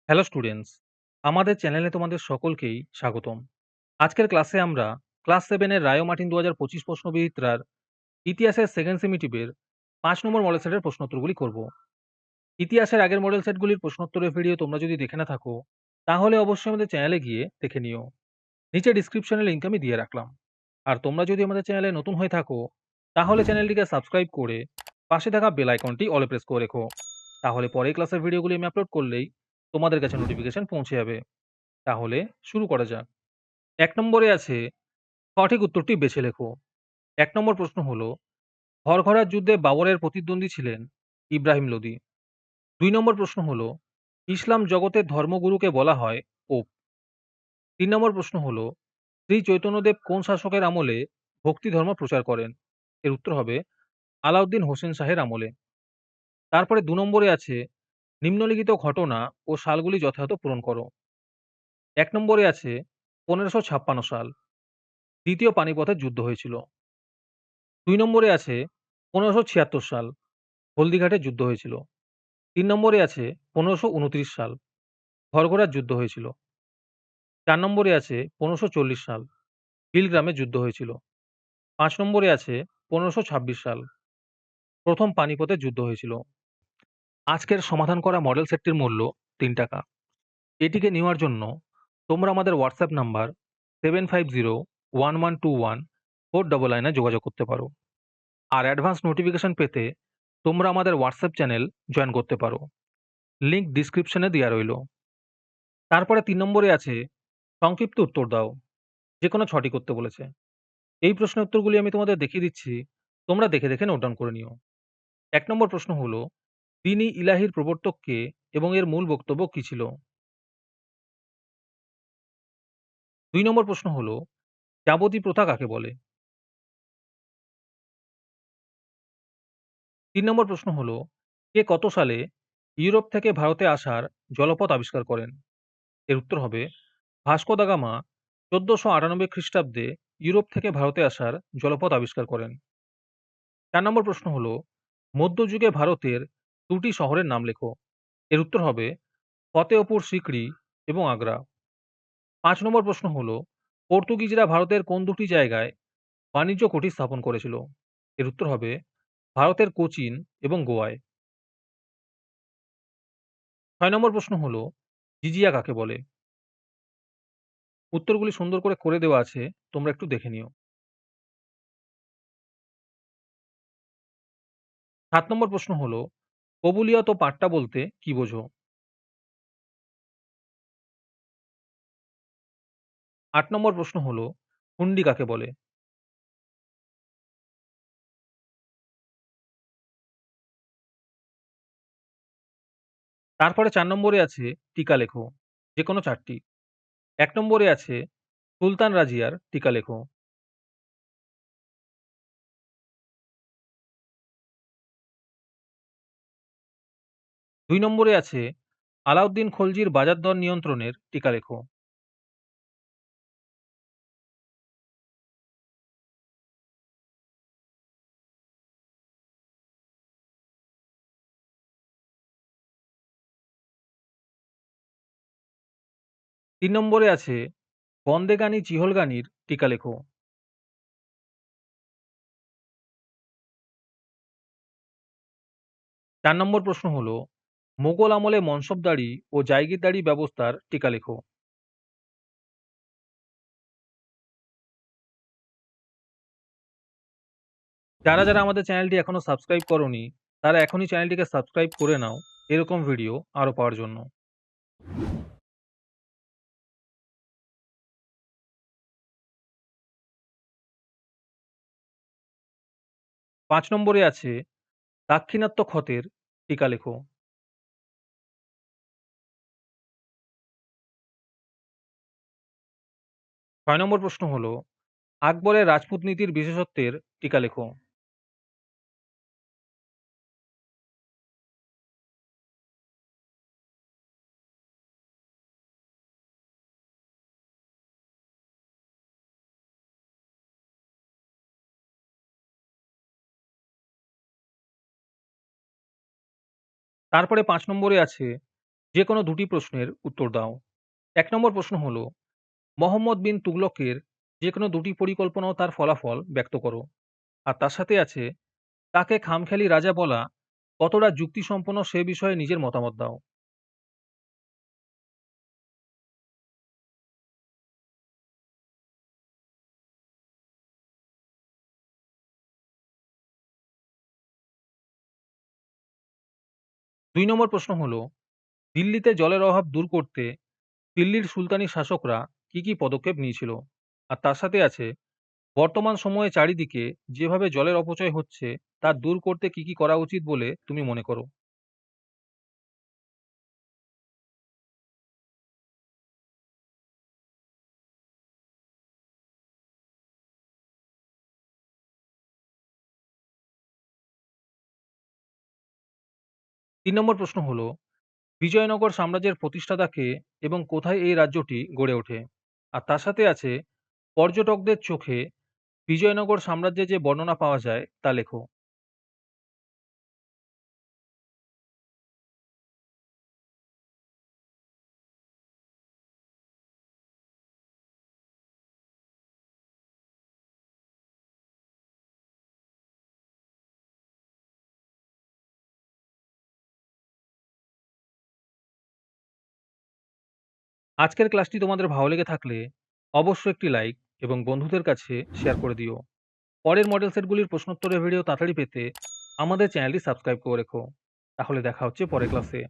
Hello students, আমাদের চ্যানেলে তোমাদের সকলকেই স্বাগতম। আজকের ক্লাসে আমরা ক্লাস 7 এর রায় ও মার্টিন ২০২৫ প্রশ্নবিচিত্রার ইতিহাসের সেকেন্ড সেমিটিভের ৫ নম্বর মডেল সেটের প্রশ্নোত্তরগুলি করব। ইতিহাসের আগের মডেল সেটগুলির প্রশ্নোত্তরের ভিডিও তোমরা যদি দেখে না থাকো, তাহলে অবশ্যই আমাদের চ্যানেলে গিয়ে দেখে নিও। নিচে ডিসক্রিপশনে লিংক আমি দিয়ে রাখলাম। আর তোমরা যদি আমাদের চ্যানেলে নতুন হয়ে থাকো, তাহলে চ্যানেলটিকে সাবস্ক্রাইব করে পাশে থাকা বেল আইকনটি অলে প্রেস করে রেখো। তাহলে পরের ক্লাসের ভিডিওগুলি আমি আপলোড করলেই তোমাদের কাছে নোটিফিকেশন পৌঁছে যাবে। তাহলে শুরু করা যাক। ১ নম্বরে আছে সঠিক উত্তরটি বেছে লেখো। ১ নম্বর প্রশ্ন হলো, ঘরঘরার যুদ্ধে বাবরের প্রতিদ্বন্দ্বী ছিলেন ইব্রাহিম লোদি। ২ নম্বর প্রশ্ন হলো, ইসলাম জগতের ধর্মগুরুকে বলা হয় পোপ। ৩ নম্বর প্রশ্ন হলো, শ্রী চৈতন্যদেব কোন শাসকের আমলে ভক্তি ধর্ম প্রচার করেন? এর উত্তর হবে আলাউদ্দিন হোসেন শাহের আমলে। তারপরে ২ নম্বরে আছে নিম্নলিখিত ঘটনা ও সালগুলি যথাযথ পূরণ করো। ১ নম্বরে আছে ১৫৫৬ সাল, দ্বিতীয় পানিপথের যুদ্ধ হয়েছিল। ২ নম্বরে আছে ১৫৭৬ সাল, হলদিঘাটের যুদ্ধ হয়েছিল। ৩ নম্বরে আছে ১৫২৯ সাল, ঘরঘরার যুদ্ধ হয়েছিল। ৪ নম্বরে আছে ১৫৪০ সাল, বিলগ্রামের যুদ্ধ হয়েছিল। ৫ নম্বরে আছে ১৫২৬ সাল, প্রথম পানিপথের যুদ্ধ হয়েছিল। আজকের সমাধান করা মডেল সেটটির মূল্য ৳৩। এটিকে নেওয়ার জন্য তোমরা আমাদের হোয়াটসঅ্যাপ নাম্বার 7501121499 এ যোগাযোগ করতে পারো। আর অ্যাডভান্স নোটিফিকেশন পেতে তোমরা আমাদের হোয়াটসঅ্যাপ চ্যানেল জয়েন করতে পারো। লিংক ডিসক্রিপশনে দেওয়া রইল। তারপরে ৩ নম্বরে আছে সংক্ষিপ্ত উত্তর দাও। যেকোনো ৬টি করতে বলেছে। এই প্রশ্নের উত্তরগুলি আমি তোমাদের দেখিয়ে দিচ্ছি। তোমরা দেখে দেখে নোট ডাউন করে নিও। ১ নম্বর প্রশ্ন হলো, দ্বীন-ই ইলাহীর প্রবর্তক কে এবং এর মূল বক্তব্য কী ছিল? ২ নম্বর প্রশ্ন হলো, যাবতী প্রথা কাকে বলে? ৩ নম্বর প্রশ্ন হলো, কে কত সালে ইউরোপ থেকে ভারতে আসার জলপথ আবিষ্কার করেন? এর উত্তর হবে ভাস্কো দা গামা ১৪৯৮ খ্রিস্টাব্দে ইউরোপ থেকে ভারতে আসার জলপথ আবিষ্কার করেন। ৪ নম্বর প্রশ্ন হলো, মধ্যযুগে ভারতের ২টি শহরের নাম লেখো। এর উত্তর হবে ফতেহপুর সিকরি এবং আগ্রা। ৫ নম্বর প্রশ্ন হলো, পর্তুগিজরা ভারতের কোন দুটি জায়গায় বাণিজ্য কুঠি স্থাপন করেছিল? এর উত্তর হবে ভারতের কোচিন এবং গোয়ায়। ৬ নম্বর প্রশ্ন হলো, জিজিয়া কাকে বলে? উত্তরগুলি সুন্দর করে দেওয়া আছে, তোমরা একটু দেখে নিও। ৭ নম্বর প্রশ্ন হলো, কবুলিয়ত ও পাট্টা বলতে কি বোঝো? ৮ নম্বর প্রশ্ন হলো, হুন্ডি কাকে বলে? তারপরে ৪ নম্বরে আছে টিকা লেখো, যেকোনো ৪ টি। ১ নম্বরে আছে সুলতান রাজিয়ার টিকা লেখো। ২ নম্বরে আছে আলাউদ্দিন খলজির বাজার দর নিয়ন্ত্রণের টিকা লেখো। ৩ নম্বরে আছে বন্দেগানি চিহলগানির টিকা লেখো। ৪ নম্বর প্রশ্ন হলো, মোগল আমলে মনসবদারি ও জায়গিরদারি ব্যবস্থার টিকা লেখো। যারা আমাদের চ্যানেলটি এখনো সাবস্ক্রাইব করোনি, তারা এখনই চ্যানেলটিকে সাবস্ক্রাইব করে নাও এরকম ভিডিও আরো পাওয়ার জন্য। ৫ নম্বরে আছে দাক্ষিণাত্য ক্ষতের টিকা লেখো। ৬ নম্বর প্রশ্ন হলো, আকবরের রাজপুত নীতির বিশেষত্বের টিকা লেখো। তারপরে ৫ নম্বরে আছে যে কোনো দুটি প্রশ্নের উত্তর দাও। ১ নম্বর প্রশ্ন হলো, মোহাম্মদ বিন তুগলকের যে কোনো দুটি পরিকল্পনা ও তার ফলাফল ব্যক্ত করো। আর তার সাথে আছে, তাকে খামখেয়ালি রাজা বলা কতটা যুক্তিসম্পন্ন সে বিষয়ে নিজের মতামত দাও। ২ নম্বর প্রশ্ন হলো, দিল্লিতে জলের অভাব দূর করতে দিল্লির সুলতানি শাসকরা কি পদক্ষেপ নিয়েছিল? আর তার সাথে আছে, বর্তমান সময়ে চারিদিকে যেভাবে জলের অপচয় হচ্ছে তা দূর করতে কি করা উচিত বলে তুমি মনে করো? তিন নম্বর প্রশ্ন হলো, বিজয়নগর সাম্রাজ্যের প্রতিষ্ঠাতা কে এবং কোথায় এই রাজ্যটি গড়ে ওঠে? আর তার সাথে আছে, পর্যটকদের চোখে বিজয়নগর সাম্রাজ্যে যে বর্ণনা পাওয়া যায় তা লেখো। আজকের ক্লাসটি তোমাদের ভালো লেগে থাকলে অবশ্যই একটি লাইক এবং বন্ধুদের কাছে শেয়ার করে দিও। পরের মডেল সেটগুলির প্রশ্নোত্তরের ভিডিও তাড়াতাড়ি পেতে আমাদের চ্যানেলটি সাবস্ক্রাইব করে রেখো। তাহলে দেখা হচ্ছে পরের ক্লাসে।